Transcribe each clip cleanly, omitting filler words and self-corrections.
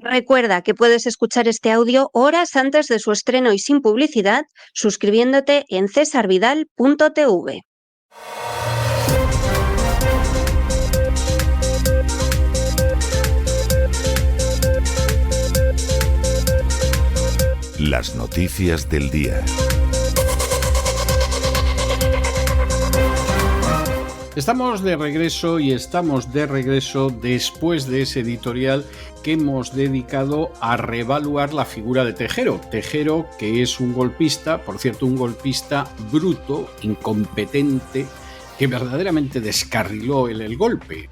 Recuerda que puedes escuchar este audio horas antes de su estreno y sin publicidad suscribiéndote en cesarvidal.tv. Las noticias del día. Estamos de regreso después de ese editorial que hemos dedicado a reevaluar la figura de Tejero. Tejero, que es un golpista, por cierto, un golpista bruto, incompetente, que verdaderamente descarriló el golpe.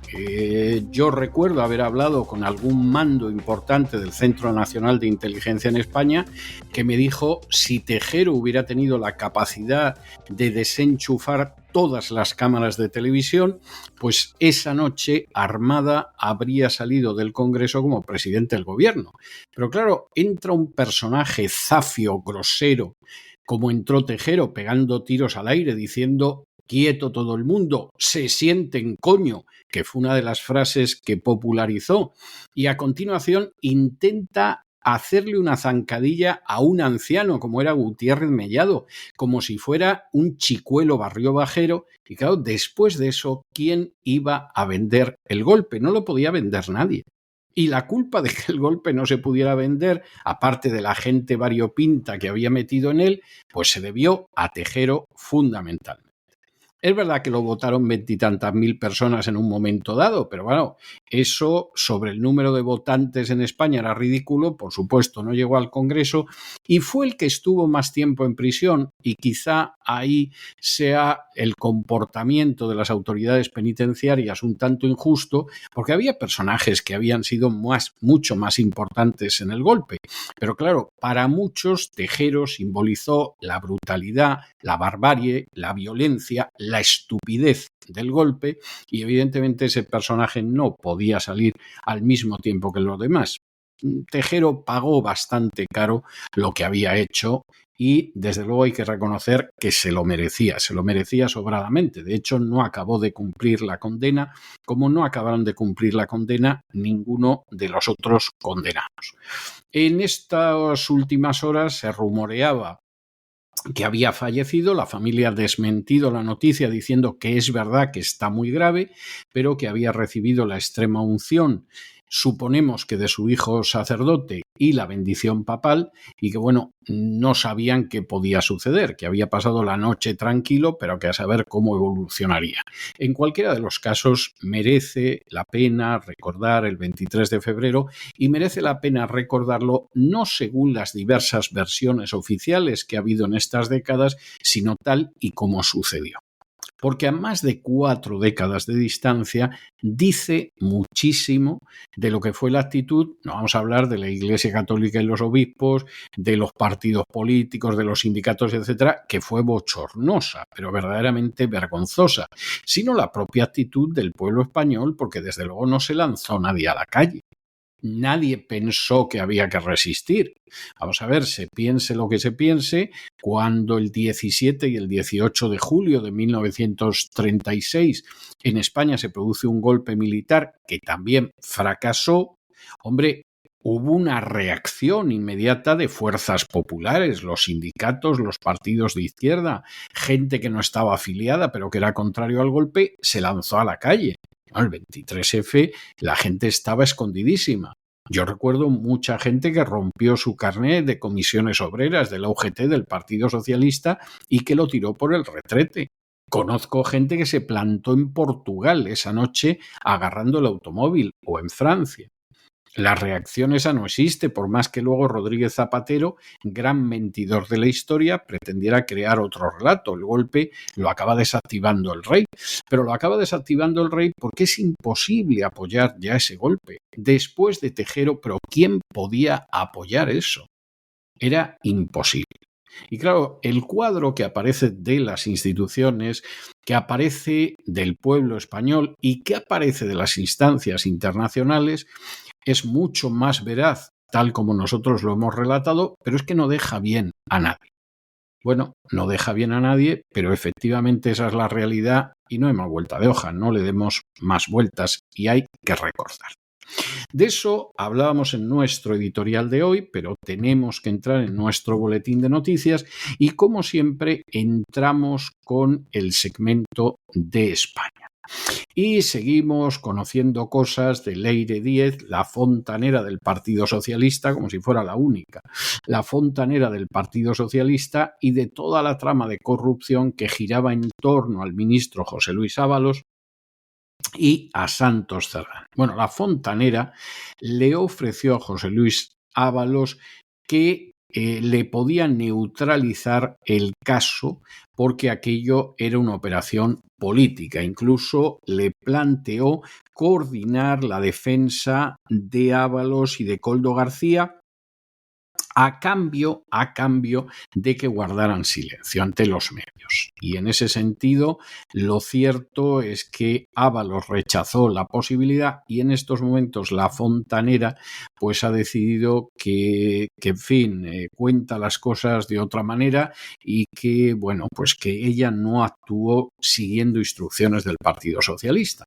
Yo recuerdo haber hablado con algún mando importante del Centro Nacional de Inteligencia en España que me dijo si Tejero hubiera tenido la capacidad de desenchufar todas las cámaras de televisión, pues esa noche Armada habría salido del Congreso como presidente del gobierno. Pero claro, entra un personaje zafio, grosero, como entró Tejero, pegando tiros al aire, diciendo quieto todo el mundo, se sienten coño, que fue una de las frases que popularizó, y a continuación intenta hacerle una zancadilla a un anciano como era Gutiérrez Mellado, como si fuera un chicuelo barrio bajero, y claro, después de eso, ¿quién iba a vender el golpe? No lo podía vender nadie. Y la culpa de que el golpe no se pudiera vender, aparte de la gente variopinta que había metido en él, pues se debió a Tejero fundamentalmente. Es verdad que lo votaron 20 y tantas mil personas en un momento dado, pero bueno, eso sobre el número de votantes en España era ridículo, por supuesto no llegó al Congreso y fue el que estuvo más tiempo en prisión y quizá ahí sea el comportamiento de las autoridades penitenciarias un tanto injusto porque había personajes que habían sido mucho más importantes en el golpe, pero claro, para muchos Tejero simbolizó la brutalidad, la barbarie, la violencia, la estupidez del golpe y evidentemente ese personaje no podía salir al mismo tiempo que los demás. Tejero pagó bastante caro lo que había hecho y desde luego hay que reconocer que se lo merecía sobradamente. De hecho, no acabó de cumplir la condena, como no acabaron de cumplir la condena ninguno de los otros condenados. En estas últimas horas se rumoreaba que había fallecido, la familia ha desmentido la noticia diciendo que es verdad que está muy grave, pero que había recibido la extrema unción, suponemos que de su hijo sacerdote y la bendición papal, y que bueno, no sabían qué podía suceder, que había pasado la noche tranquilo, pero que a saber cómo evolucionaría. En cualquiera de los casos merece la pena recordar el 23 de febrero y merece la pena recordarlo no según las diversas versiones oficiales que ha habido en estas décadas, sino tal y como sucedió. Porque a más de 4 décadas de distancia dice muchísimo de lo que fue la actitud, no vamos a hablar de la Iglesia Católica y los obispos, de los partidos políticos, de los sindicatos, etcétera, que fue bochornosa, pero verdaderamente vergonzosa, sino la propia actitud del pueblo español, porque desde luego no se lanzó nadie a la calle. Nadie pensó que había que resistir. Vamos a ver, se piense lo que se piense, cuando el 17 y el 18 de julio de 1936 en España se produce un golpe militar que también fracasó, hombre, hubo una reacción inmediata de fuerzas populares, los sindicatos, los partidos de izquierda, gente que no estaba afiliada pero que era contrario al golpe, se lanzó a la calle. El 23F la gente estaba escondidísima. Yo recuerdo mucha gente que rompió su carnet de comisiones obreras de la UGT del Partido Socialista y que lo tiró por el retrete. Conozco gente que se plantó en Portugal esa noche agarrando el automóvil o en Francia. La reacción esa no existe, por más que luego Rodríguez Zapatero, gran mentidor de la historia, pretendiera crear otro relato. El golpe lo acaba desactivando el rey, pero lo acaba desactivando el rey porque es imposible apoyar ya ese golpe. Después de Tejero, pero ¿quién podía apoyar eso? Era imposible. Y claro, el cuadro que aparece de las instituciones, que aparece del pueblo español y que aparece de las instancias internacionales es mucho más veraz, tal como nosotros lo hemos relatado, pero es que no deja bien a nadie. Bueno, no deja bien a nadie, pero efectivamente esa es la realidad y no hay más vuelta de hoja, no le demos más vueltas y hay que recordar. De eso hablábamos en nuestro editorial de hoy, pero tenemos que entrar en nuestro boletín de noticias y, como siempre, entramos con el segmento de España. Y seguimos conociendo cosas de Leire Díez, la fontanera del Partido Socialista, como si fuera la única, la fontanera del Partido Socialista, y de toda la trama de corrupción que giraba en torno al ministro José Luis Ábalos y a Santos Cerdán. Bueno, la fontanera le ofreció a José Luis Ábalos que le podía neutralizar el caso porque aquello era una operación política. Incluso le planteó coordinar la defensa de Ábalos y de Koldo García a cambio de que guardaran silencio ante los medios. Y en ese sentido, lo cierto es que Ábalos rechazó la posibilidad y en estos momentos la fontanera pues ha decidido que en fin, cuenta las cosas de otra manera y que, bueno, pues que ella no actuó siguiendo instrucciones del Partido Socialista.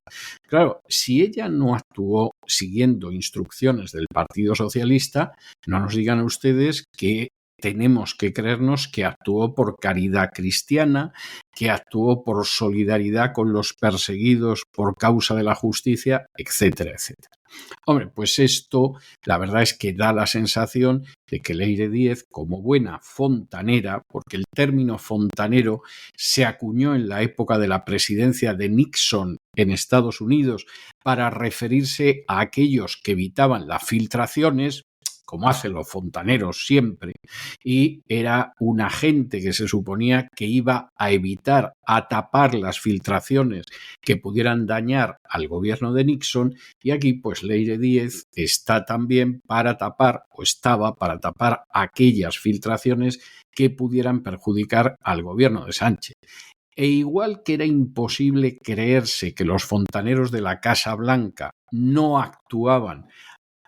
Claro, si ella no actuó siguiendo instrucciones del Partido Socialista, no nos digan ustedes que tenemos que creernos que actuó por caridad cristiana, que actuó por solidaridad con los perseguidos por causa de la justicia, etcétera, etcétera. Hombre, pues esto, la verdad es que da la sensación de que Leire Díez, como buena fontanera, porque el término fontanero se acuñó en la época de la presidencia de Nixon en Estados Unidos para referirse a aquellos que evitaban las filtraciones, como hacen los fontaneros siempre, y era un agente que se suponía que iba a evitar, a tapar las filtraciones que pudieran dañar al gobierno de Nixon, y aquí pues Leire Díez está también para tapar, o estaba para tapar aquellas filtraciones que pudieran perjudicar al gobierno de Sánchez. E igual que era imposible creerse que los fontaneros de la Casa Blanca no actuaban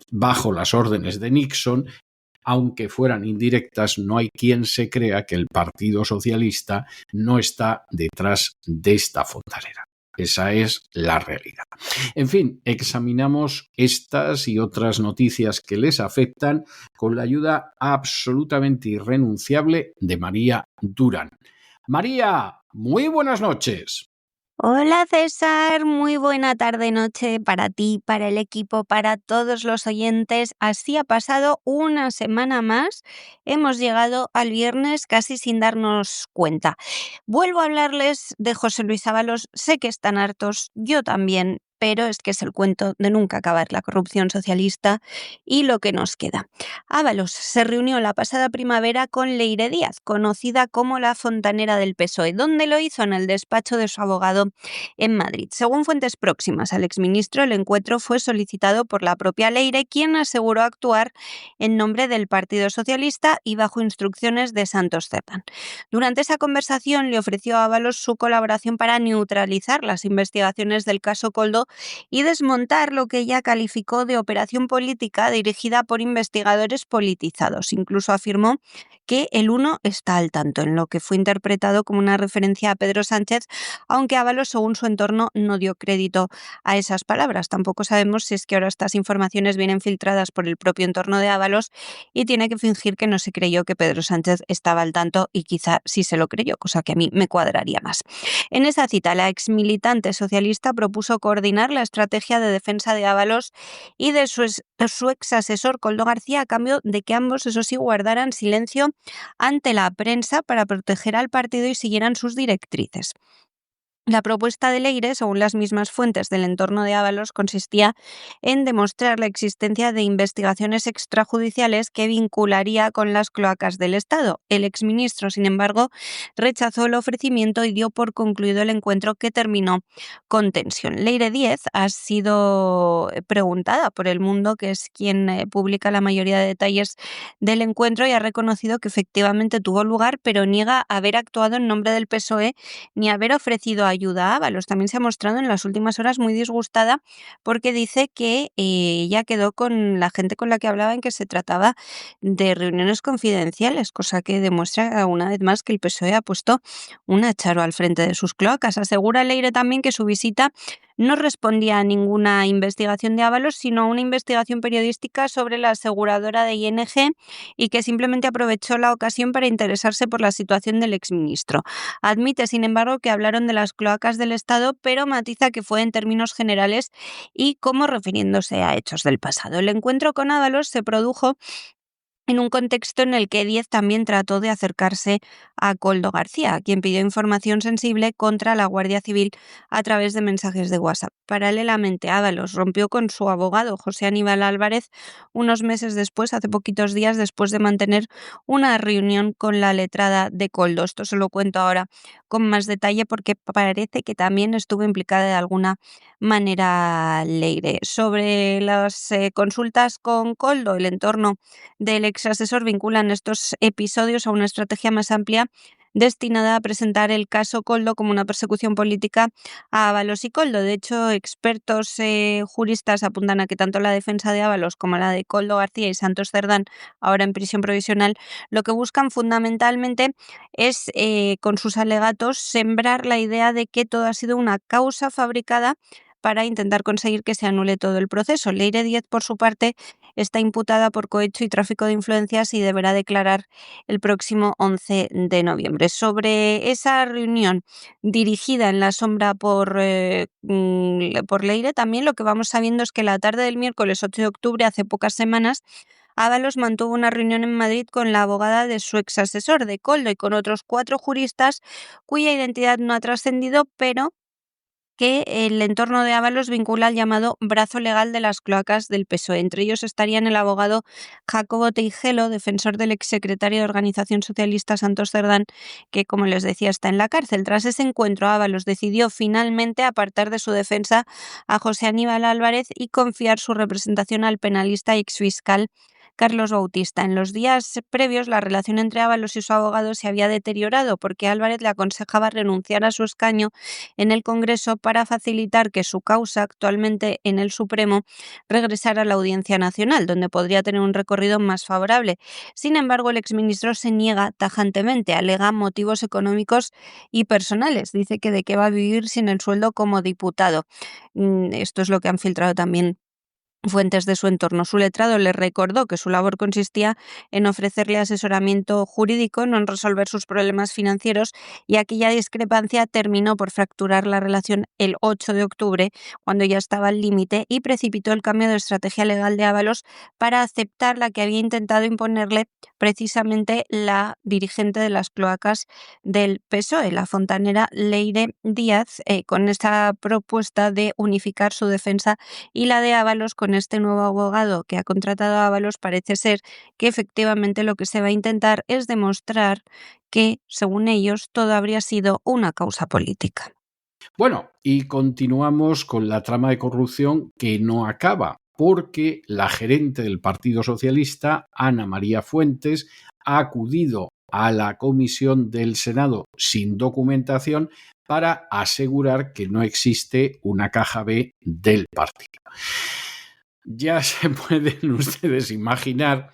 bajo las órdenes de Nixon, aunque fueran indirectas, no hay quien se crea que el Partido Socialista no está detrás de esta fontanera. Esa es la realidad. En fin, examinamos estas y otras noticias que les afectan con la ayuda absolutamente irrenunciable de María Durán. María, muy buenas noches. Hola César, muy buena tarde-noche para ti, para el equipo, para todos los oyentes. Así ha pasado una semana más. Hemos llegado al viernes casi sin darnos cuenta. Vuelvo a hablarles de José Luis Ábalos. Sé que están hartos, yo también, pero es que es el cuento de nunca acabar la corrupción socialista y lo que nos queda. Ábalos se reunió la pasada primavera con Leire Díaz, conocida como la fontanera del PSOE, donde lo hizo en el despacho de su abogado en Madrid. Según fuentes próximas al exministro, el encuentro fue solicitado por la propia Leire, quien aseguró actuar en nombre del Partido Socialista y bajo instrucciones de Santos Cerdán. Durante esa conversación le ofreció a Ábalos su colaboración para neutralizar las investigaciones del caso Koldo y desmontar lo que ella calificó de operación política dirigida por investigadores politizados. Incluso afirmó que el uno está al tanto, en lo que fue interpretado como una referencia a Pedro Sánchez, aunque Ábalos, según su entorno, no dio crédito a esas palabras. Tampoco sabemos si es que ahora estas informaciones vienen filtradas por el propio entorno de Ábalos y tiene que fingir que no se creyó que Pedro Sánchez estaba al tanto y quizá sí se lo creyó, cosa que a mí me cuadraría más. En esa cita, la exmilitante socialista propuso coordinar la estrategia de defensa de Ábalos y de su ex asesor Koldo García a cambio de que ambos, eso sí, guardaran silencio ante la prensa para proteger al partido y siguieran sus directrices. La propuesta de Leire, según las mismas fuentes del entorno de Ábalos, consistía en demostrar la existencia de investigaciones extrajudiciales que vincularía con las cloacas del Estado. El exministro, sin embargo, rechazó el ofrecimiento y dio por concluido el encuentro, que terminó con tensión. Leire Díez ha sido preguntada por El Mundo, que es quien publica la mayoría de detalles del encuentro, y ha reconocido que efectivamente tuvo lugar, pero niega haber actuado en nombre del PSOE ni haber ofrecido ayuda a Ábalos. También se ha mostrado en las últimas horas muy disgustada porque dice que ella quedó con la gente con la que hablaba en que se trataba de reuniones confidenciales, cosa que demuestra una vez más que el PSOE ha puesto un acharo al frente de sus cloacas. Asegura Leire también que su visita no respondía a ninguna investigación de Ábalos, sino a una investigación periodística sobre la aseguradora de ING y que simplemente aprovechó la ocasión para interesarse por la situación del exministro. Admite, sin embargo, que hablaron de las cloacas del Estado, pero matiza que fue en términos generales y como refiriéndose a hechos del pasado. El encuentro con Ábalos se produjo en un contexto en el que Díez también trató de acercarse a Koldo García, quien pidió información sensible contra la Guardia Civil a través de mensajes de WhatsApp. Paralelamente, Ábalos rompió con su abogado, José Aníbal Álvarez, unos meses después, hace poquitos días, después de mantener una reunión con la letrada de Koldo. Esto se lo cuento ahora con más detalle porque parece que también estuvo implicada de alguna manera Leire. Sobre las consultas con Koldo, el entorno del exasesor vinculan estos episodios a una estrategia más amplia destinada a presentar el caso Koldo como una persecución política a Ábalos y Koldo. De hecho, expertos juristas apuntan a que tanto la defensa de Ábalos como la de Koldo García y Santos Cerdán, ahora en prisión provisional, lo que buscan fundamentalmente es, con sus alegatos, sembrar la idea de que todo ha sido una causa fabricada para intentar conseguir que se anule todo el proceso. Leire Díez, por su parte, está imputada por cohecho y tráfico de influencias y deberá declarar el próximo 11 de noviembre. Sobre esa reunión dirigida en la sombra por Leire, también lo que vamos sabiendo es que la tarde del miércoles 8 de octubre, hace pocas semanas, Ábalos mantuvo una reunión en Madrid con la abogada de su exasesor de Koldo y con otros 4 juristas cuya identidad no ha trascendido, pero que el entorno de Ábalos vincula al llamado brazo legal de las cloacas del PSOE. Entre ellos estarían el abogado Jacobo Teijelo, defensor del exsecretario de Organización Socialista Santos Cerdán, que, como les decía, está en la cárcel. Tras ese encuentro, Ábalos decidió finalmente apartar de su defensa a José Aníbal Álvarez y confiar su representación al penalista y exfiscal Carlos Bautista. En los días previos, la relación entre Ábalos y su abogado se había deteriorado porque Álvarez le aconsejaba renunciar a su escaño en el Congreso para facilitar que su causa, actualmente en el Supremo, regresara a la Audiencia Nacional, donde podría tener un recorrido más favorable. Sin embargo, el exministro se niega tajantemente, alega motivos económicos y personales. Dice que de qué va a vivir sin el sueldo como diputado. Esto es lo que han filtrado también fuentes de su entorno. Su letrado le recordó que su labor consistía en ofrecerle asesoramiento jurídico, no en resolver sus problemas financieros, y aquella discrepancia terminó por fracturar la relación el 8 de octubre, cuando ya estaba al límite, y precipitó el cambio de estrategia legal de Ábalos para aceptar la que había intentado imponerle precisamente la dirigente de las cloacas del PSOE, la fontanera Leire Díaz, con esta propuesta de unificar su defensa y la de Ábalos. Con este nuevo abogado que ha contratado a Ábalos, parece ser que efectivamente lo que se va a intentar es demostrar que, según ellos, todo habría sido una causa política. Bueno, y continuamos con la trama de corrupción que no acaba, porque la gerente del Partido Socialista, Ana María Fuentes, ha acudido a la comisión del Senado sin documentación para asegurar que no existe una caja B del partido. Ya se pueden ustedes imaginar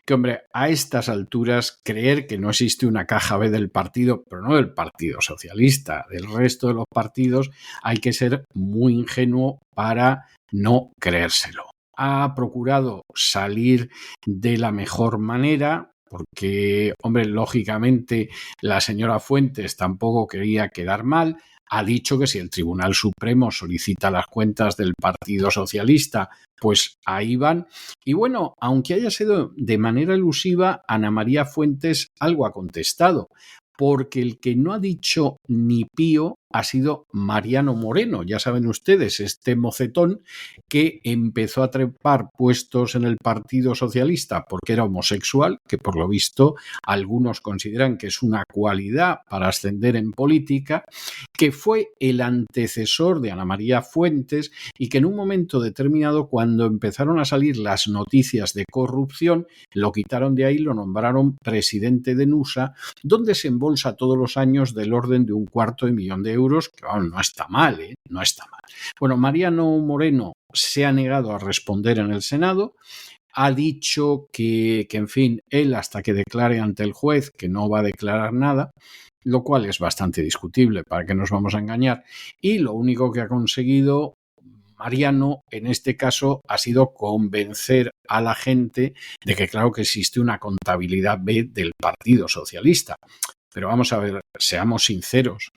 que, hombre, a estas alturas creer que no existe una caja B del partido, pero no del Partido Socialista, del resto de los partidos, hay que ser muy ingenuo para no creérselo. Ha procurado salir de la mejor manera, porque, hombre, lógicamente la señora Fuentes tampoco quería quedar mal. Ha dicho que si el Tribunal Supremo solicita las cuentas del Partido Socialista, pues ahí van. Y bueno, aunque haya sido de manera elusiva, Ana María Fuentes algo ha contestado, porque el que no ha dicho ni pío ha sido Mariano Moreno. Ya saben ustedes, este mocetón que empezó a trepar puestos en el Partido Socialista porque era homosexual, que por lo visto algunos consideran que es una cualidad para ascender en política, que fue el antecesor de Ana María Fuentes y que en un momento determinado, cuando empezaron a salir las noticias de corrupción, lo quitaron de ahí, lo nombraron presidente de NUSA, donde se embolsa todos los años del orden de $250,000, que bueno, no está mal, no está mal. Bueno, Mariano Moreno se ha negado a responder en el Senado, ha dicho que, en fin, él hasta que declare ante el juez que no va a declarar nada, lo cual es bastante discutible, para qué nos vamos a engañar, y lo único que ha conseguido Mariano en este caso ha sido convencer a la gente de que claro que existe una contabilidad B del Partido Socialista. Pero vamos a ver, seamos sinceros,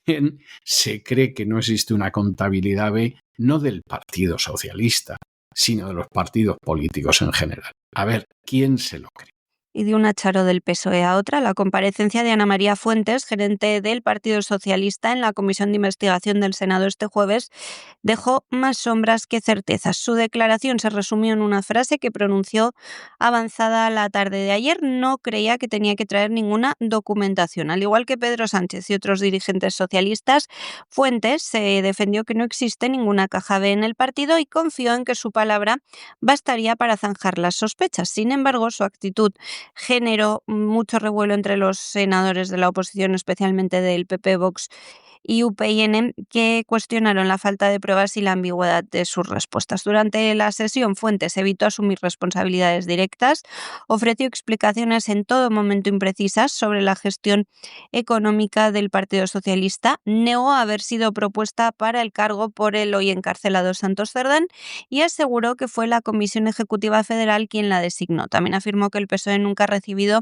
¿quién se cree que no existe una contabilidad B no del Partido Socialista, sino de los partidos políticos en general? A ver, ¿quién se lo cree? Y de una charo del PSOE a otra, la comparecencia de Ana María Fuentes, gerente del Partido Socialista en la Comisión de Investigación del Senado este jueves, dejó más sombras que certezas. Su declaración se resumió en una frase que pronunció avanzada la tarde de ayer. No creía que tenía que traer ninguna documentación. Al igual que Pedro Sánchez y otros dirigentes socialistas, Fuentes se defendió que no existe ninguna caja B en el partido y confió en que su palabra bastaría para zanjar las sospechas. Sin embargo, su actitud generó mucho revuelo entre los senadores de la oposición, especialmente del PP, Vox y UPyN, que cuestionaron la falta de pruebas y la ambigüedad de sus respuestas. Durante la sesión, Fuentes evitó asumir responsabilidades directas, ofreció explicaciones en todo momento imprecisas sobre la gestión económica del Partido Socialista, negó haber sido propuesta para el cargo por el hoy encarcelado Santos Cerdán y aseguró que fue la Comisión Ejecutiva Federal quien la designó. También afirmó que el PSOE nunca ha recibido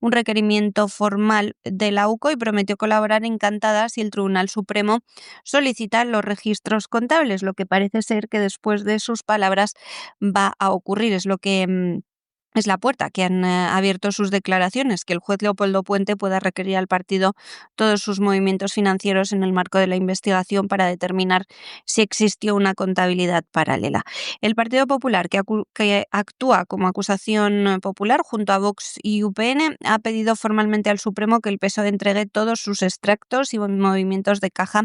un requerimiento formal de la UCO y prometió colaborar encantada si el Tribunal Supremo solicita los registros contables, lo que parece ser que después de sus palabras va a ocurrir. Es lo que es la puerta que han abierto sus declaraciones, que el juez Leopoldo Puente pueda requerir al partido todos sus movimientos financieros en el marco de la investigación para determinar si existió una contabilidad paralela. El Partido Popular, que actúa como acusación popular junto a Vox y UPN, ha pedido formalmente al Supremo que el PSOE entregue todos sus extractos y movimientos de caja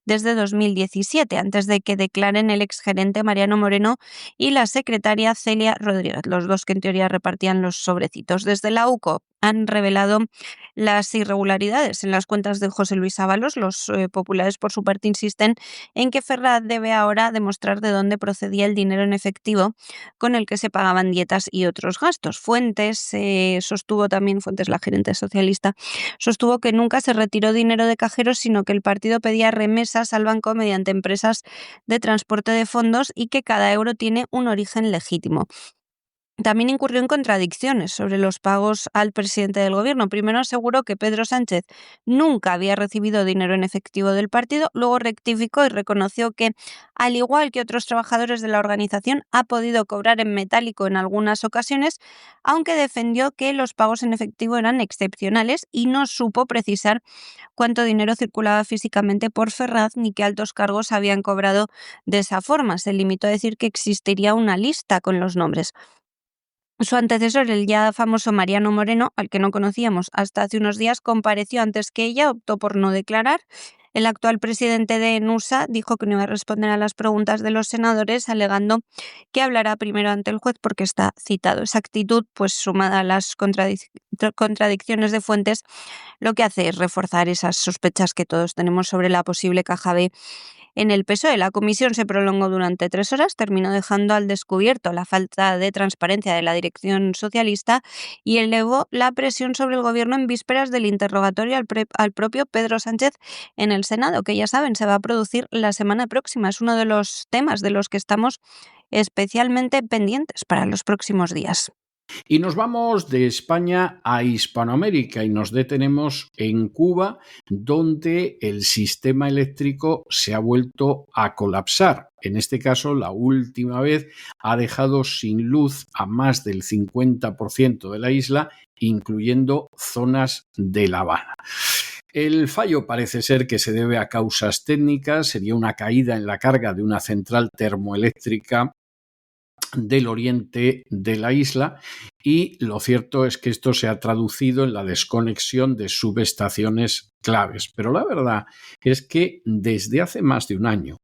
desde 2017, antes de que declaren el exgerente Mariano Moreno y la secretaria Celia Rodríguez, los dos que en teoría repartían los sobrecitos. Desde la UCO han revelado las irregularidades en las cuentas de José Luis Ábalos. Los populares, por su parte, insisten en que Ferraz debe ahora demostrar de dónde procedía el dinero en efectivo con el que se pagaban dietas y otros gastos. Fuentes, la gerente socialista, sostuvo que nunca se retiró dinero de cajeros, sino que el partido pedía remesas al banco mediante empresas de transporte de fondos y que cada euro tiene un origen legítimo. También incurrió en contradicciones sobre los pagos al presidente del gobierno. Primero aseguró que Pedro Sánchez nunca había recibido dinero en efectivo del partido, luego rectificó y reconoció que, al igual que otros trabajadores de la organización, ha podido cobrar en metálico en algunas ocasiones, aunque defendió que los pagos en efectivo eran excepcionales y no supo precisar cuánto dinero circulaba físicamente por Ferraz ni qué altos cargos habían cobrado de esa forma. Se limitó a decir que existiría una lista con los nombres. Su antecesor, el ya famoso Mariano Moreno, al que no conocíamos hasta hace unos días, compareció antes que ella, optó por no declarar. El actual presidente de NUSA dijo que no iba a responder a las preguntas de los senadores, alegando que hablará primero ante el juez porque está citado. Esa actitud, pues sumada a las contradicciones de Fuentes, lo que hace es reforzar esas sospechas que todos tenemos sobre la posible caja B en el PSOE. La comisión se prolongó durante 3 horas, terminó dejando al descubierto la falta de transparencia de la dirección socialista y elevó la presión sobre el gobierno en vísperas del interrogatorio al propio Pedro Sánchez en el Senado, que ya saben, se va a producir la semana próxima. Es uno de los temas de los que estamos especialmente pendientes para los próximos días. Y nos vamos de España a Hispanoamérica y nos detenemos en Cuba, donde el sistema eléctrico se ha vuelto a colapsar. En este caso, la última vez ha dejado sin luz a más del 50% de la isla, incluyendo zonas de La Habana. El fallo parece ser que se debe a causas técnicas, sería una caída en la carga de una central termoeléctrica del oriente de la isla y lo cierto es que esto se ha traducido en la desconexión de subestaciones claves. Pero la verdad es que desde hace más de un año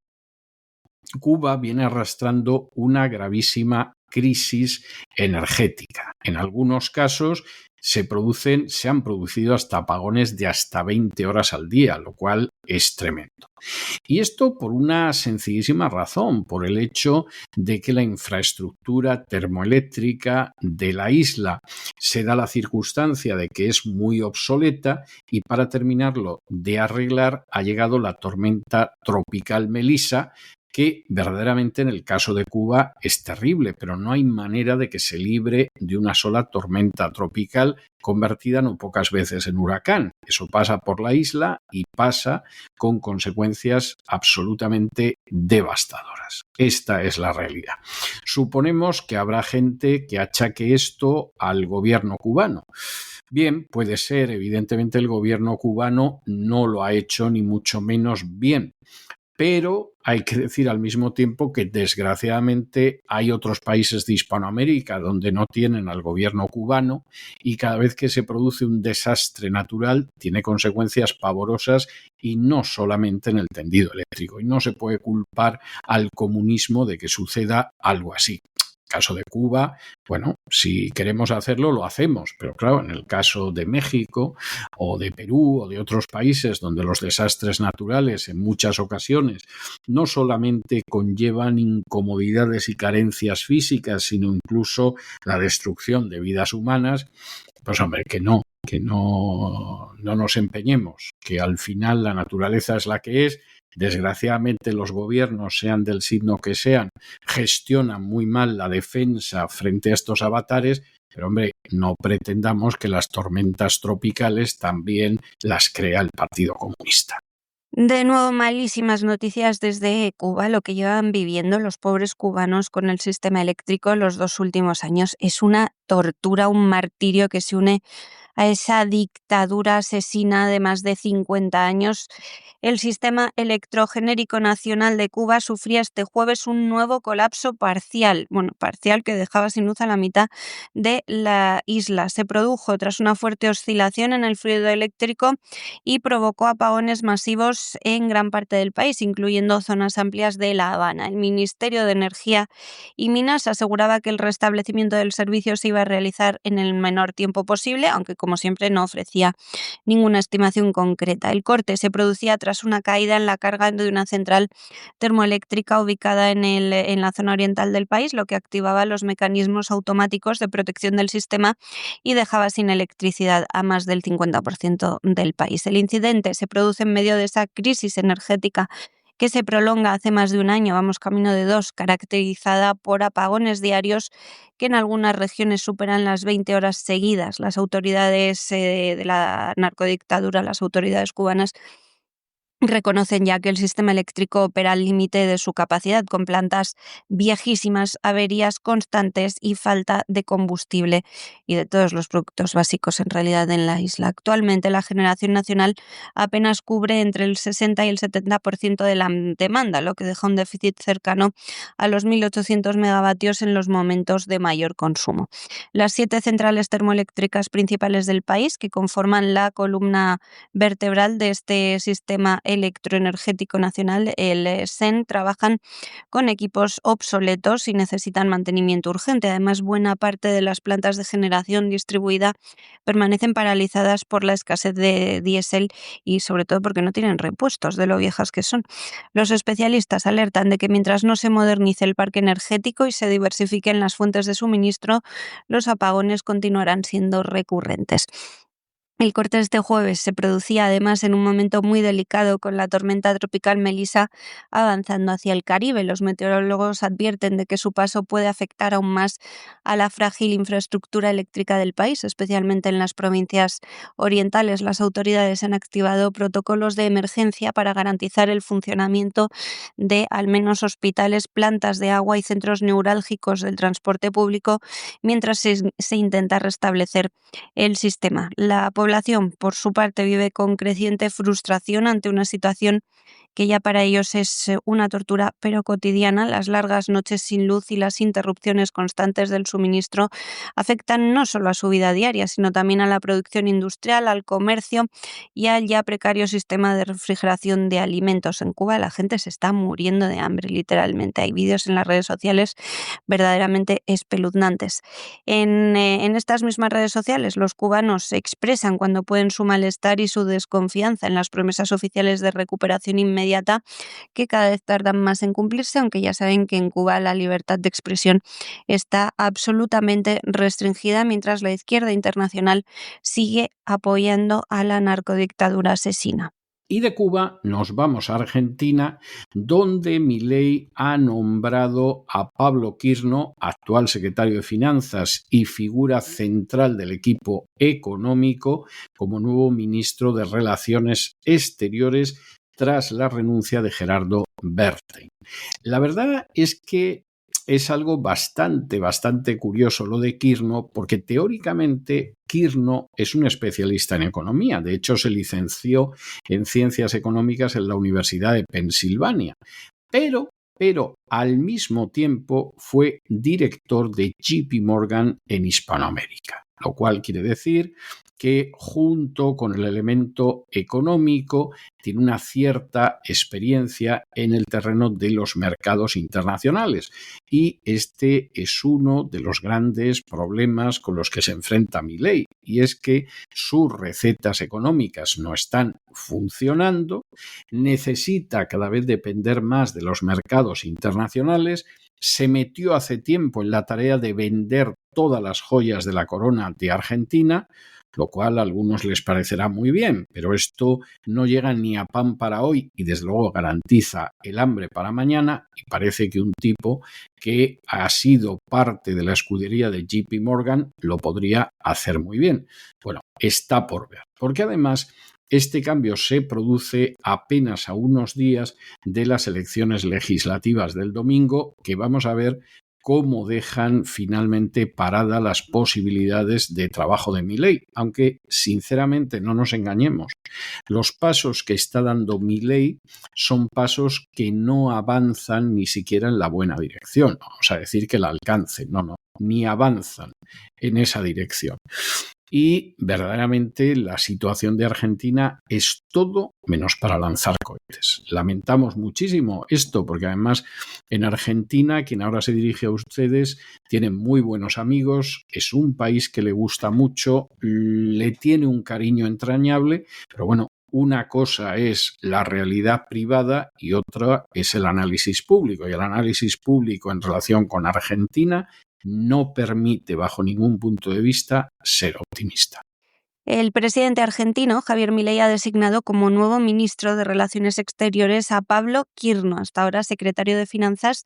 Cuba viene arrastrando una gravísima crisis energética. En algunos casos se han producido hasta apagones de hasta 20 horas al día, lo cual es tremendo. Y esto por una sencillísima razón, por el hecho de que la infraestructura termoeléctrica de la isla se da la circunstancia de que es muy obsoleta y para terminarlo de arreglar ha llegado la tormenta tropical Melissa, que verdaderamente en el caso de Cuba es terrible, pero no hay manera de que se libre de una sola tormenta tropical convertida no pocas veces en huracán. Eso pasa por la isla y pasa con consecuencias absolutamente devastadoras. Esta es la realidad. Suponemos que habrá gente que achaque esto al gobierno cubano. Bien, puede ser, evidentemente el gobierno cubano no lo ha hecho ni mucho menos bien. Pero hay que decir al mismo tiempo que desgraciadamente hay otros países de Hispanoamérica donde no tienen al gobierno cubano y cada vez que se produce un desastre natural tiene consecuencias pavorosas y no solamente en el tendido eléctrico. Y no se puede culpar al comunismo de que suceda algo así. Caso de Cuba, bueno, si queremos hacerlo, lo hacemos, pero claro, en el caso de México o de Perú o de otros países donde los desastres naturales en muchas ocasiones no solamente conllevan incomodidades y carencias físicas, sino incluso la destrucción de vidas humanas, pues hombre, que no nos empeñemos, que al final la naturaleza es la que es. Desgraciadamente los gobiernos, sean del signo que sean, gestionan muy mal la defensa frente a estos avatares, pero hombre, no pretendamos que las tormentas tropicales también las crea el Partido Comunista. De nuevo, malísimas noticias desde Cuba. Lo que llevan viviendo los pobres cubanos con el sistema eléctrico los 2 últimos años es una tortura, un martirio que se une a esa dictadura asesina de más de 50 años. El Sistema Electrogenérico Nacional de Cuba sufría este jueves un nuevo colapso parcial, que dejaba sin luz a la mitad de la isla. Se produjo tras una fuerte oscilación en el fluido eléctrico y provocó apagones masivos en gran parte del país, incluyendo zonas amplias de La Habana. El Ministerio de Energía y Minas aseguraba que el restablecimiento del servicio se iba a realizar en el menor tiempo posible, aunque como siempre no ofrecía ninguna estimación concreta. El corte se producía tras una caída en la carga de una central termoeléctrica ubicada en la zona oriental del país, lo que activaba los mecanismos automáticos de protección del sistema y dejaba sin electricidad a más del 50% del país. El incidente se produce en medio de esa crisis energética que se prolonga hace más de un año, vamos camino de 2, caracterizada por apagones diarios que en algunas regiones superan las 20 horas seguidas. Las autoridades de la narcodictadura, las autoridades cubanas, reconocen ya que el sistema eléctrico opera al límite de su capacidad, con plantas viejísimas, averías constantes y falta de combustible y de todos los productos básicos en realidad en la isla. Actualmente la generación nacional apenas cubre entre el 60 y el 70% de la demanda, lo que deja un déficit cercano a los 1.800 megavatios en los momentos de mayor consumo. Las 7 centrales termoeléctricas principales del país, que conforman la columna vertebral de este sistema electroenergético nacional, el SEN, trabajan con equipos obsoletos y necesitan mantenimiento urgente. Además, buena parte de las plantas de generación distribuida permanecen paralizadas por la escasez de diésel y sobre todo porque no tienen repuestos de lo viejas que son. Los especialistas alertan de que mientras no se modernice el parque energético y se diversifiquen las fuentes de suministro, los apagones continuarán siendo recurrentes. El corte de este jueves se producía además en un momento muy delicado, con la tormenta tropical Melissa avanzando hacia el Caribe. Los meteorólogos advierten de que su paso puede afectar aún más a la frágil infraestructura eléctrica del país, especialmente en las provincias orientales. Las autoridades han activado protocolos de emergencia para garantizar el funcionamiento de al menos hospitales, plantas de agua y centros neurálgicos del transporte público, mientras se intenta restablecer el sistema. La población, por su parte, vive con creciente frustración ante una situación que ya para ellos es una tortura, pero cotidiana. Las largas noches sin luz y las interrupciones constantes del suministro afectan no solo a su vida diaria, sino también a la producción industrial, al comercio y al ya precario sistema de refrigeración de alimentos. En Cuba la gente se está muriendo de hambre, literalmente. Hay vídeos en las redes sociales verdaderamente espeluznantes. En estas mismas redes sociales, los cubanos expresan cuando pueden su malestar y su desconfianza en las promesas oficiales de recuperación inmediata, que cada vez tardan más en cumplirse, aunque ya saben que en Cuba la libertad de expresión está absolutamente restringida, mientras la izquierda internacional sigue apoyando a la narcodictadura asesina. Y de Cuba nos vamos a Argentina, donde Milei ha nombrado a Pablo Kirno, actual secretario de Finanzas y figura central del equipo económico, como nuevo ministro de Relaciones Exteriores tras la renuncia de Gerardo Bertein. La verdad es que es algo bastante curioso lo de Kirno, porque teóricamente Kirno es un especialista en economía. De hecho, se licenció en Ciencias Económicas en la Universidad de Pensilvania. Pero al mismo tiempo fue director de JP Morgan en Hispanoamérica, lo cual quiere decir que junto con el elemento económico tiene una cierta experiencia en el terreno de los mercados internacionales. Y este es uno de los grandes problemas con los que se enfrenta Milei, y es que sus recetas económicas no están funcionando, necesita cada vez depender más de los mercados internacionales, se metió hace tiempo en la tarea de vender todas las joyas de la corona de Argentina, lo cual a algunos les parecerá muy bien, pero esto no llega ni a pan para hoy y desde luego garantiza el hambre para mañana, y parece que un tipo que ha sido parte de la escudería de JP Morgan lo podría hacer muy bien. Bueno, está por ver, porque además este cambio se produce apenas a unos días de las elecciones legislativas del domingo, que vamos a ver cómo dejan finalmente paradas las posibilidades de trabajo de Milei, aunque sinceramente no nos engañemos, los pasos que está dando Milei son pasos que no avanzan ni siquiera en la buena dirección, vamos a decir que la alcancen, no, ni avanzan en esa dirección. Y verdaderamente la situación de Argentina es todo menos para lanzar cohetes. Lamentamos muchísimo esto, porque además en Argentina, quien ahora se dirige a ustedes, tiene muy buenos amigos, es un país que le gusta mucho, le tiene un cariño entrañable, pero bueno, una cosa es la realidad privada y otra es el análisis público. Y el análisis público en relación con Argentina no permite, bajo ningún punto de vista, ser optimista. El presidente argentino, Javier Milei, ha designado como nuevo ministro de Relaciones Exteriores a Pablo Kirno, hasta ahora secretario de Finanzas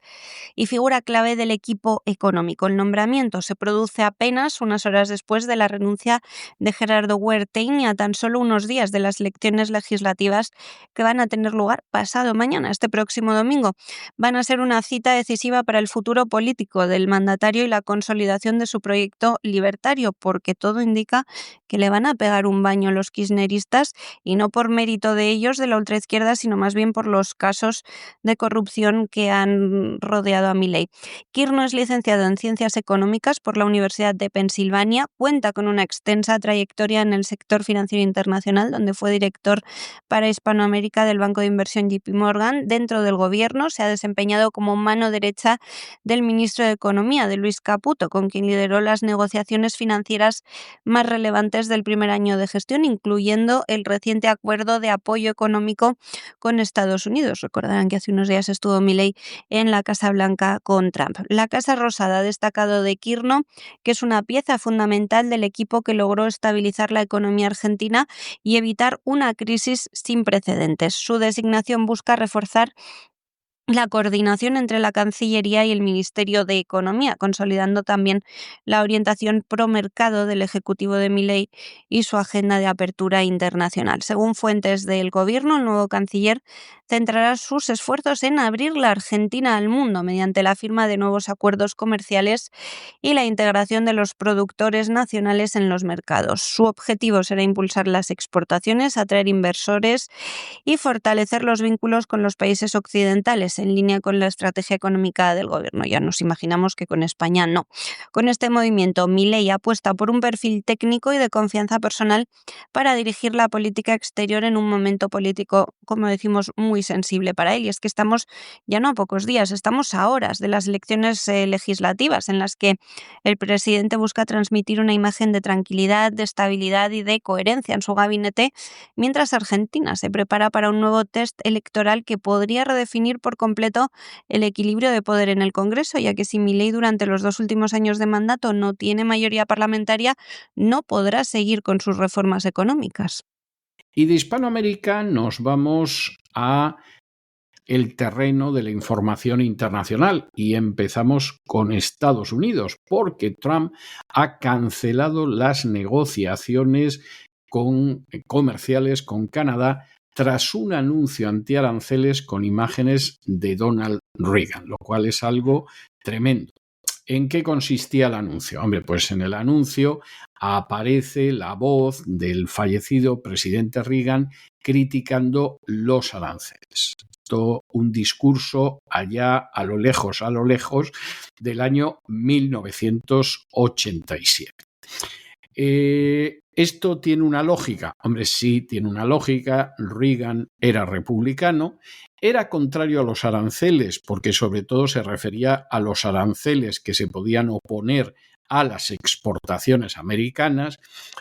y figura clave del equipo económico. El nombramiento se produce apenas unas horas después de la renuncia de Gerardo Bertein y a tan solo unos días de las elecciones legislativas que van a tener lugar pasado mañana, este próximo domingo. Van a ser una cita decisiva para el futuro político del mandatario y la consolidación de su proyecto libertario, porque todo indica que le van a pegar un baño los kirchneristas, y no por mérito de ellos, de la ultraizquierda, sino más bien por los casos de corrupción que han rodeado a Milei. Kirno es licenciado en Ciencias Económicas por la Universidad de Pensilvania, cuenta con una extensa trayectoria en el sector financiero internacional, donde fue director para Hispanoamérica del Banco de Inversión JP Morgan. Dentro del gobierno se ha desempeñado como mano derecha del ministro de Economía, de Luis Caputo, con quien lideró las negociaciones financieras más relevantes del primer año de gestión, incluyendo el reciente acuerdo de apoyo económico con Estados Unidos. Recordarán que hace unos días estuvo Milei en la Casa Blanca con Trump. La Casa Rosada ha destacado de Kirno que es una pieza fundamental del equipo que logró estabilizar la economía argentina y evitar una crisis sin precedentes. Su designación busca reforzar la coordinación entre la Cancillería y el Ministerio de Economía, consolidando también la orientación pro-mercado del Ejecutivo de Milei y su agenda de apertura internacional. Según fuentes del gobierno, el nuevo canciller centrará sus esfuerzos en abrir la Argentina al mundo mediante la firma de nuevos acuerdos comerciales y la integración de los productores nacionales en los mercados. Su objetivo será impulsar las exportaciones, atraer inversores y fortalecer los vínculos con los países occidentales, en línea con la estrategia económica del gobierno. Ya nos imaginamos que con España no. Con este movimiento, Milei apuesta por un perfil técnico y de confianza personal para dirigir la política exterior en un momento político, como decimos, muy sensible para él. Y es que estamos ya no a pocos días, estamos a horas de las elecciones legislativas, en las que el presidente busca transmitir una imagen de tranquilidad, de estabilidad y de coherencia en su gabinete, mientras Argentina se prepara para un nuevo test electoral que podría redefinir por completo el equilibrio de poder en el Congreso, ya que si Milei durante los 2 últimos años de mandato no tiene mayoría parlamentaria, no podrá seguir con sus reformas económicas. Y de Hispanoamérica nos vamos a el terreno de la información internacional y empezamos con Estados Unidos, porque Trump ha cancelado las negociaciones comerciales con Canadá tras un anuncio antiaranceles con imágenes de Donald Reagan, lo cual es algo tremendo. ¿En qué consistía el anuncio? Hombre, pues en el anuncio aparece la voz del fallecido presidente Reagan criticando los aranceles. Un discurso allá a lo lejos del año 1987. ¿Esto tiene una lógica? Hombre, sí, tiene una lógica. Reagan era republicano, era contrario a los aranceles, porque sobre todo se refería a los aranceles que se podían oponer a las exportaciones americanas,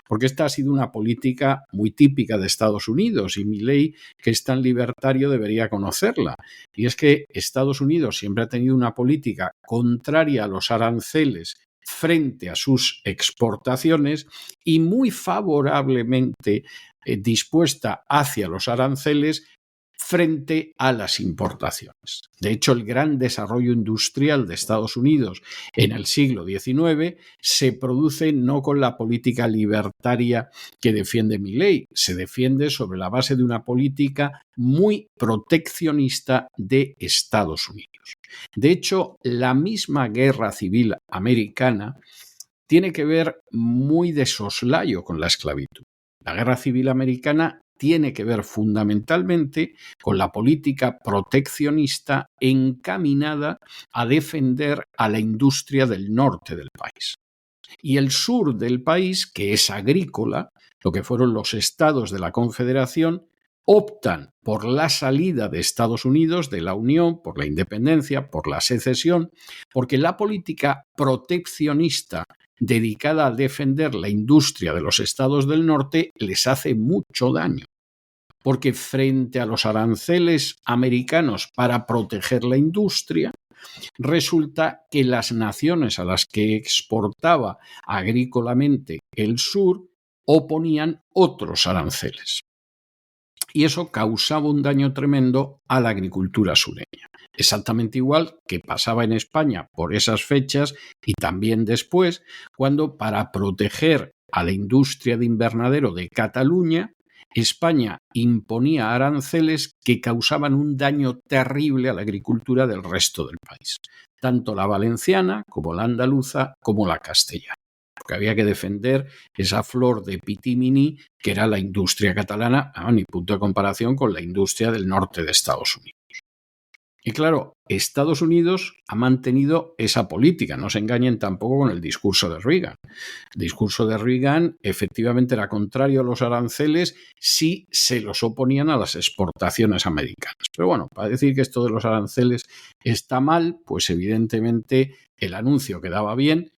porque esta ha sido una política muy típica de Estados Unidos y Milei, que es tan libertario, debería conocerla. Y es que Estados Unidos siempre ha tenido una política contraria a los aranceles frente a sus exportaciones y muy favorablemente dispuesta hacia los aranceles frente a las importaciones. De hecho, el gran desarrollo industrial de Estados Unidos en el siglo XIX se produce no con la política libertaria que defiende Milei, se defiende sobre la base de una política muy proteccionista de Estados Unidos. De hecho, la misma guerra civil americana tiene que ver muy de soslayo con la esclavitud. La guerra civil americana tiene que ver fundamentalmente con la política proteccionista encaminada a defender a la industria del norte del país. Y el sur del país, que es agrícola, lo que fueron los estados de la Confederación, optan por la salida de Estados Unidos de la Unión, por la independencia, por la secesión, porque la política proteccionista dedicada a defender la industria de los estados del norte les hace mucho daño. Porque frente a los aranceles americanos para proteger la industria, resulta que las naciones a las que exportaba agrícolamente el sur oponían otros aranceles. Y eso causaba un daño tremendo a la agricultura sureña. Exactamente igual que pasaba en España por esas fechas y también después, cuando para proteger a la industria de invernadero de Cataluña, España imponía aranceles que causaban un daño terrible a la agricultura del resto del país, tanto la valenciana como la andaluza como la castellana, porque había que defender esa flor de pitimini que era la industria catalana, ni punto de comparación con la industria del norte de Estados Unidos. Y claro, Estados Unidos ha mantenido esa política, no se engañen tampoco con el discurso de Reagan. El discurso de Reagan efectivamente era contrario a los aranceles si se los oponían a las exportaciones americanas. Pero bueno, para decir que esto de los aranceles está mal, pues evidentemente el anuncio quedaba bien.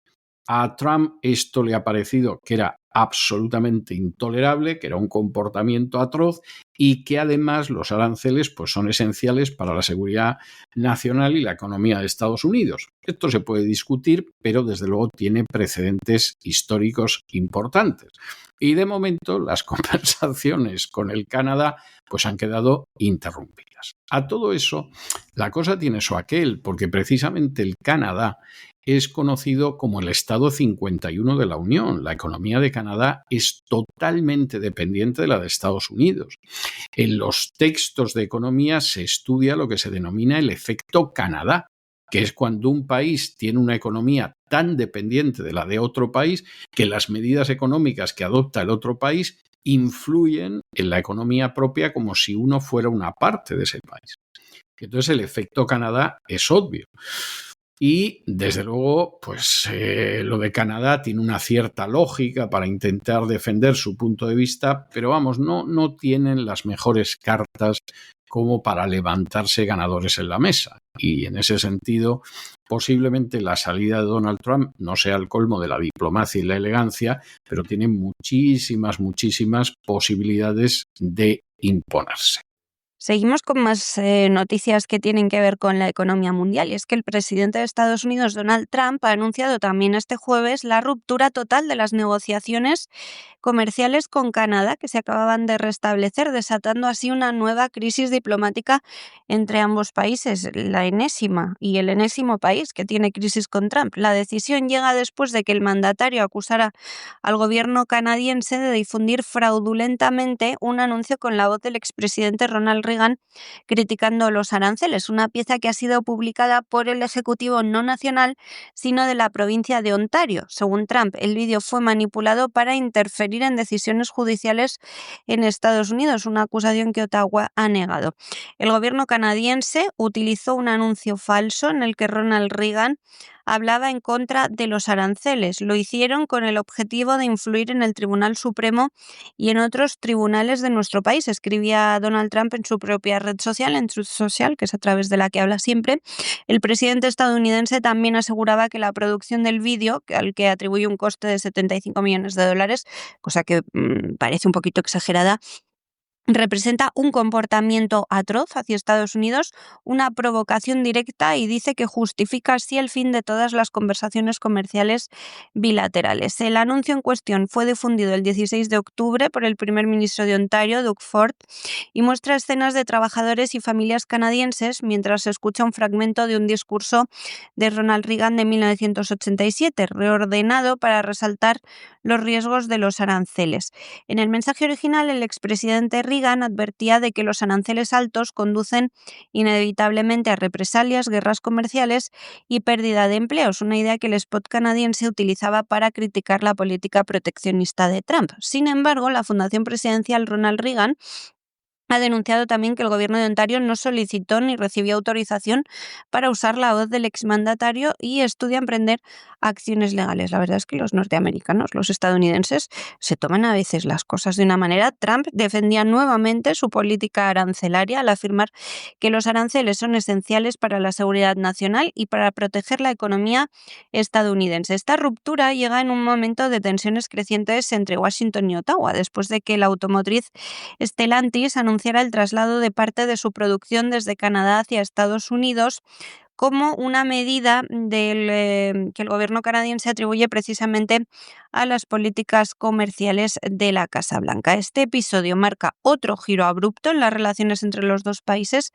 A Trump esto le ha parecido que era absolutamente intolerable, que era un comportamiento atroz y que además los aranceles pues, son esenciales para la seguridad nacional y la economía de Estados Unidos. Esto se puede discutir, pero desde luego tiene precedentes históricos importantes. Y de momento las conversaciones con el Canadá pues han quedado interrumpidas. A todo eso, la cosa tiene su aquel, porque precisamente el Canadá es conocido como el Estado 51 de la Unión. La economía de Canadá es totalmente dependiente de la de Estados Unidos. En los textos de economía se estudia lo que se denomina el efecto Canadá, que es cuando un país tiene una economía tan dependiente de la de otro país que las medidas económicas que adopta el otro país influyen en la economía propia como si uno fuera una parte de ese país. Entonces el efecto Canadá es obvio. Y desde luego, pues lo de Canadá tiene una cierta lógica para intentar defender su punto de vista, pero vamos, no tienen las mejores cartas como para levantarse ganadores en la mesa. Y en ese sentido, posiblemente la salida de Donald Trump no sea el colmo de la diplomacia y la elegancia, pero tiene muchísimas posibilidades de imponerse. Seguimos con más noticias que tienen que ver con la economía mundial, y es que el presidente de Estados Unidos, Donald Trump, ha anunciado también este jueves la ruptura total de las negociaciones comerciales con Canadá, que se acababan de restablecer, desatando así una nueva crisis diplomática entre ambos países, la enésima y el enésimo país que tiene crisis con Trump. La decisión llega después de que el mandatario acusara al gobierno canadiense de difundir fraudulentamente un anuncio con la voz del expresidente Ronald Reagan criticando los aranceles, una pieza que ha sido publicada por el Ejecutivo no nacional, sino de la provincia de Ontario. Según Trump, el vídeo fue manipulado para interferir en decisiones judiciales en Estados Unidos, una acusación que Ottawa ha negado. El gobierno canadiense utilizó un anuncio falso en el que Ronald Reagan hablaba en contra de los aranceles. Lo hicieron con el objetivo de influir en el Tribunal Supremo y en otros tribunales de nuestro país, escribía Donald Trump en su propia red social, en Truth Social, que es a través de la que habla siempre. El presidente estadounidense también aseguraba que la producción del vídeo, al que atribuye un coste de $75 millones, cosa que parece un poquito exagerada, representa un comportamiento atroz hacia Estados Unidos, una provocación directa, y dice que justifica así el fin de todas las conversaciones comerciales bilaterales. El anuncio en cuestión fue difundido el 16 de octubre por el primer ministro de Ontario, Doug Ford, y muestra escenas de trabajadores y familias canadienses mientras se escucha un fragmento de un discurso de Ronald Reagan de 1987, reordenado para resaltar los riesgos de los aranceles. En el mensaje original, el expresidente Reagan advertía de que los aranceles altos conducen inevitablemente a represalias, guerras comerciales y pérdida de empleos, una idea que el spot canadiense utilizaba para criticar la política proteccionista de Trump. Sin embargo, la Fundación Presidencial Ronald Reagan ha denunciado también que el gobierno de Ontario no solicitó ni recibió autorización para usar la voz del exmandatario y estudia emprender acciones legales. La verdad es que los norteamericanos, los estadounidenses, se toman a veces las cosas de una manera. Trump defendía nuevamente su política arancelaria al afirmar que los aranceles son esenciales para la seguridad nacional y para proteger la economía estadounidense. Esta ruptura llega en un momento de tensiones crecientes entre Washington y Ottawa, después de que la automotriz Stellantis anunciara el traslado de parte de su producción desde Canadá hacia Estados Unidos, como una medida que el gobierno canadiense atribuye precisamente a las políticas comerciales de la Casa Blanca. Este episodio marca otro giro abrupto en las relaciones entre los dos países,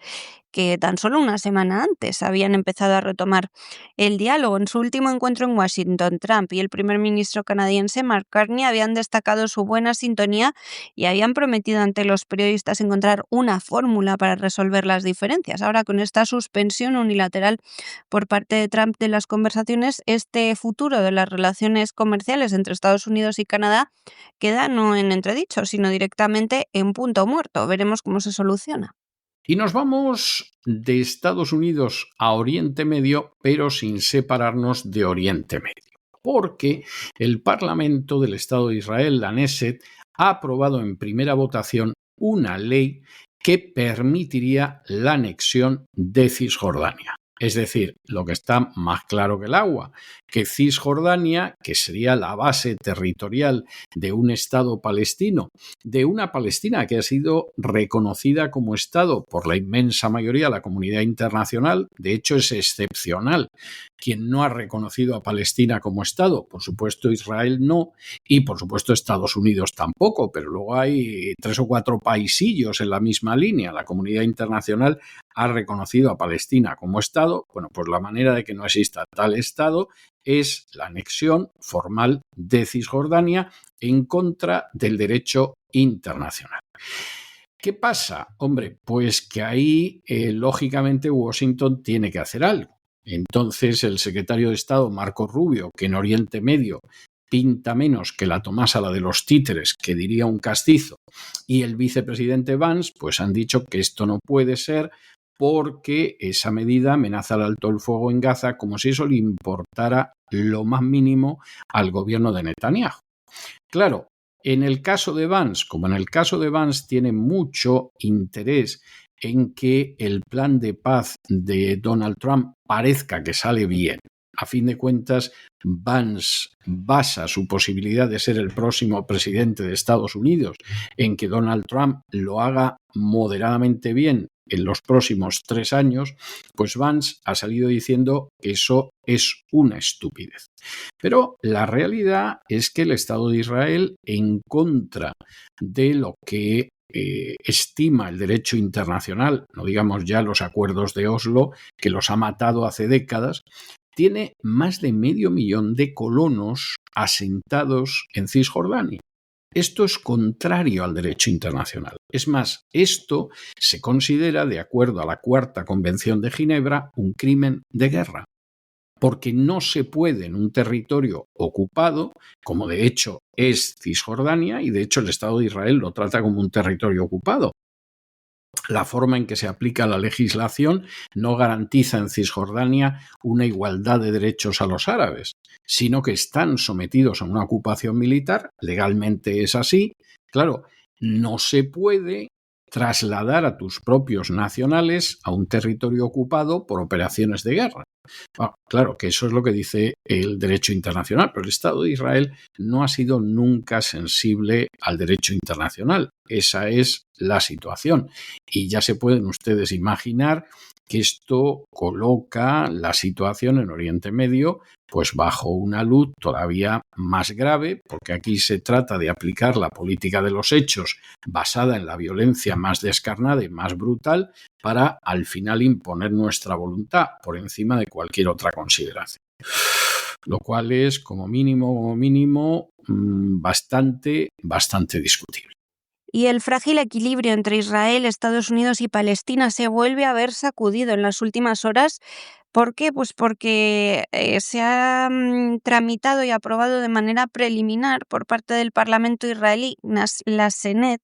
que tan solo una semana antes habían empezado a retomar el diálogo. En su último encuentro en Washington, Trump y el primer ministro canadiense Mark Carney habían destacado su buena sintonía y habían prometido ante los periodistas encontrar una fórmula para resolver las diferencias. Ahora, con esta suspensión unilateral por parte de Trump de las conversaciones, este futuro de las relaciones comerciales entre Estados Unidos y Canadá queda no en entredicho, sino directamente en punto muerto. Veremos cómo se soluciona. Y nos vamos de Estados Unidos a Oriente Medio, pero sin separarnos de Oriente Medio, porque el Parlamento del Estado de Israel, la Knesset, ha aprobado en primera votación una ley que permitiría la anexión de Cisjordania. Es decir, lo que está más claro que el agua, que Cisjordania, que sería la base territorial de un Estado palestino, de una Palestina que ha sido reconocida como Estado por la inmensa mayoría de la comunidad internacional, de hecho es excepcional quien no ha reconocido a Palestina como Estado, por supuesto Israel no, y por supuesto Estados Unidos tampoco, pero luego hay 3 o 4 paisillos en la misma línea. La comunidad internacional ha reconocido a Palestina como Estado. Bueno, pues la manera de que no exista tal Estado es la anexión formal de Cisjordania en contra del derecho internacional. ¿Qué pasa? Hombre, pues que ahí, lógicamente, Washington tiene que hacer algo. Entonces, el secretario de Estado, Marco Rubio, que en Oriente Medio pinta menos que la Tomasa, la de los títeres, que diría un castizo, y el vicepresidente Vance, pues han dicho que esto no puede ser porque esa medida amenaza el alto el fuego en Gaza como si eso le importara lo más mínimo al gobierno de Netanyahu. Claro, en el caso de Vance, como en el caso de Vance, tiene mucho interés en que el plan de paz de Donald Trump parezca que sale bien. A fin de cuentas, Vance basa su posibilidad de ser el próximo presidente de Estados Unidos en que Donald Trump lo haga moderadamente bien en los próximos 3 años, pues Vance ha salido diciendo que eso es una estupidez. Pero la realidad es que el Estado de Israel, en contra de lo que estima el derecho internacional, no digamos ya los acuerdos de Oslo, que los ha matado hace décadas, tiene más de 500.000 de colonos asentados en Cisjordania. Esto es contrario al derecho internacional. Es más, esto se considera, de acuerdo a la Cuarta Convención de Ginebra, un crimen de guerra, porque no se puede en un territorio ocupado, como de hecho es Cisjordania, y de hecho el Estado de Israel lo trata como un territorio ocupado. La forma en que se aplica la legislación no garantiza en Cisjordania una igualdad de derechos a los árabes, sino que están sometidos a una ocupación militar, legalmente es así. Claro, no se puede trasladar a tus propios nacionales a un territorio ocupado por operaciones de guerra. Claro que eso es lo que dice el derecho internacional, pero el Estado de Israel no ha sido nunca sensible al derecho internacional. Esa es la situación. Y ya se pueden ustedes imaginar que esto coloca la situación en Oriente Medio pues bajo una luz todavía más grave, porque aquí se trata de aplicar la política de los hechos basada en la violencia más descarnada y más brutal para al final imponer nuestra voluntad por encima de cualquier otra consideración. Lo cual es como mínimo, bastante discutible. Y el frágil equilibrio entre Israel, Estados Unidos y Palestina se vuelve a ver sacudido en las últimas horas. ¿Por qué? Pues porque se ha tramitado y aprobado de manera preliminar por parte del Parlamento israelí, la Senet,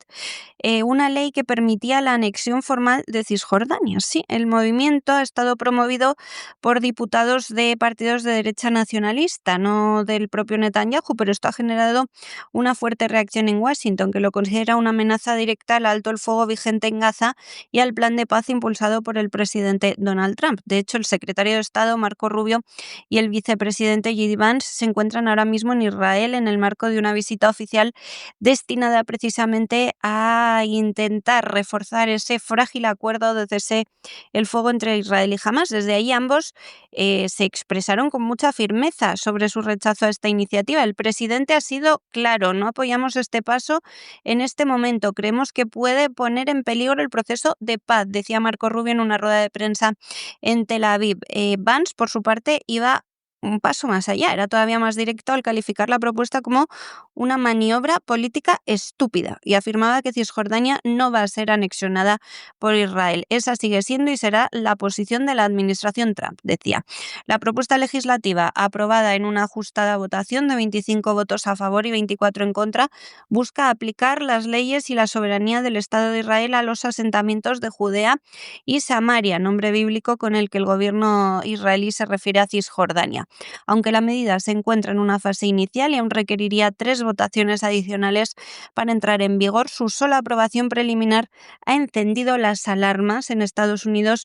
una ley que permitía la anexión formal de Cisjordania. Sí, el movimiento ha estado promovido por diputados de partidos de derecha nacionalista, no del propio Netanyahu, pero esto ha generado una fuerte reacción en Washington, que lo considera una amenaza directa al alto el fuego vigente en Gaza y al plan de paz impulsado por el presidente Donald Trump. De hecho, el secretario de Estado, Marco Rubio, y el vicepresidente J.D. Vance se encuentran ahora mismo en Israel en el marco de una visita oficial destinada precisamente a intentar reforzar ese frágil acuerdo de cese el fuego entre Israel y Hamás. Desde ahí ambos se expresaron con mucha firmeza sobre su rechazo a esta iniciativa. El presidente ha sido claro: no apoyamos este paso en este momento, creemos que puede poner en peligro el proceso de paz, decía Marco Rubio en una rueda de prensa en Tel Aviv. Vance, por su parte, iba un paso más allá, era todavía más directo al calificar la propuesta como una maniobra política estúpida y afirmaba que Cisjordania no va a ser anexionada por Israel. Esa sigue siendo y será la posición de la administración Trump, decía. La propuesta legislativa, aprobada en una ajustada votación de 25 votos a favor y 24 en contra, busca aplicar las leyes y la soberanía del Estado de Israel a los asentamientos de Judea y Samaria, nombre bíblico con el que el gobierno israelí se refiere a Cisjordania. Aunque la medida se encuentra en una fase inicial y aún requeriría 3 votaciones adicionales para entrar en vigor, su sola aprobación preliminar ha encendido las alarmas en Estados Unidos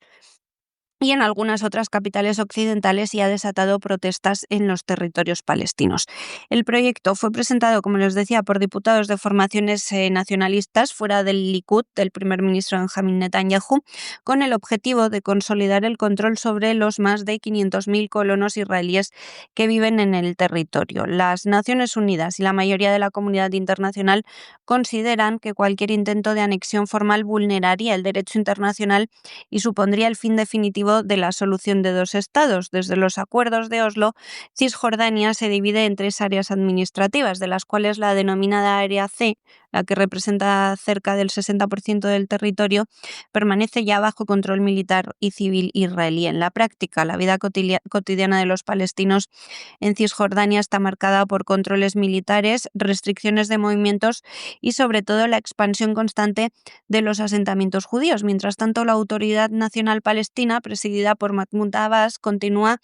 y en algunas otras capitales occidentales y ha desatado protestas en los territorios palestinos. El proyecto fue presentado, como les decía, por diputados de formaciones nacionalistas fuera del Likud, del primer ministro Benjamin Netanyahu, con el objetivo de consolidar el control sobre los más de 500.000 colonos israelíes que viven en el territorio. Las Naciones Unidas y la mayoría de la comunidad internacional consideran que cualquier intento de anexión formal vulneraría el derecho internacional y supondría el fin definitivo de la solución de dos estados. Desde los acuerdos de Oslo, Cisjordania se divide en 3 áreas administrativas, de las cuales la denominada Área C, la que representa cerca del 60% del territorio, permanece ya bajo control militar y civil israelí. En la práctica, la vida cotidiana de los palestinos en Cisjordania está marcada por controles militares, restricciones de movimientos y sobre todo la expansión constante de los asentamientos judíos. Mientras tanto, la Autoridad Nacional Palestina, presidida por Mahmoud Abbas, continúa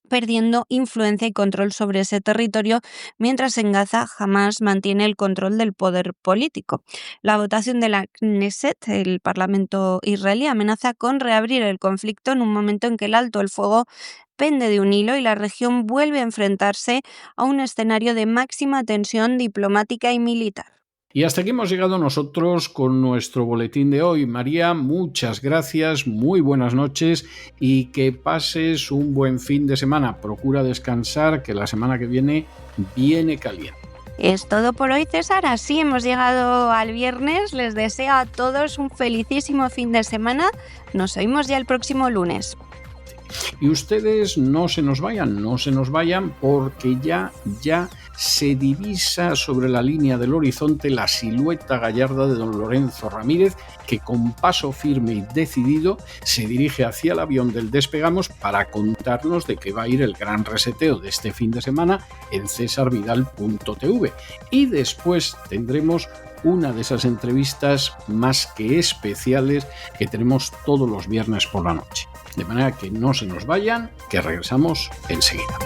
perdiendo influencia y control sobre ese territorio, mientras en Gaza Hamás mantiene el control del poder político. La votación de la Knesset, el Parlamento israelí, amenaza con reabrir el conflicto en un momento en que el alto el fuego pende de un hilo y la región vuelve a enfrentarse a un escenario de máxima tensión diplomática y militar. Y hasta aquí hemos llegado nosotros con nuestro boletín de hoy. María, muchas gracias, muy buenas noches y que pases un buen fin de semana. Procura descansar, que la semana que viene caliente. Es todo por hoy, César. Así hemos llegado al viernes. Les deseo a todos un felicísimo fin de semana. Nos oímos ya el próximo lunes. Y ustedes no se nos vayan porque ya se divisa sobre la línea del horizonte la silueta gallarda de don Lorenzo Ramírez, que con paso firme y decidido se dirige hacia el avión del Despegamos para contarnos de qué va a ir el gran reseteo de este fin de semana en cesarvidal.tv. Y después tendremos una de esas entrevistas más que especiales que tenemos todos los viernes por la noche. De manera que no se nos vayan, que regresamos enseguida.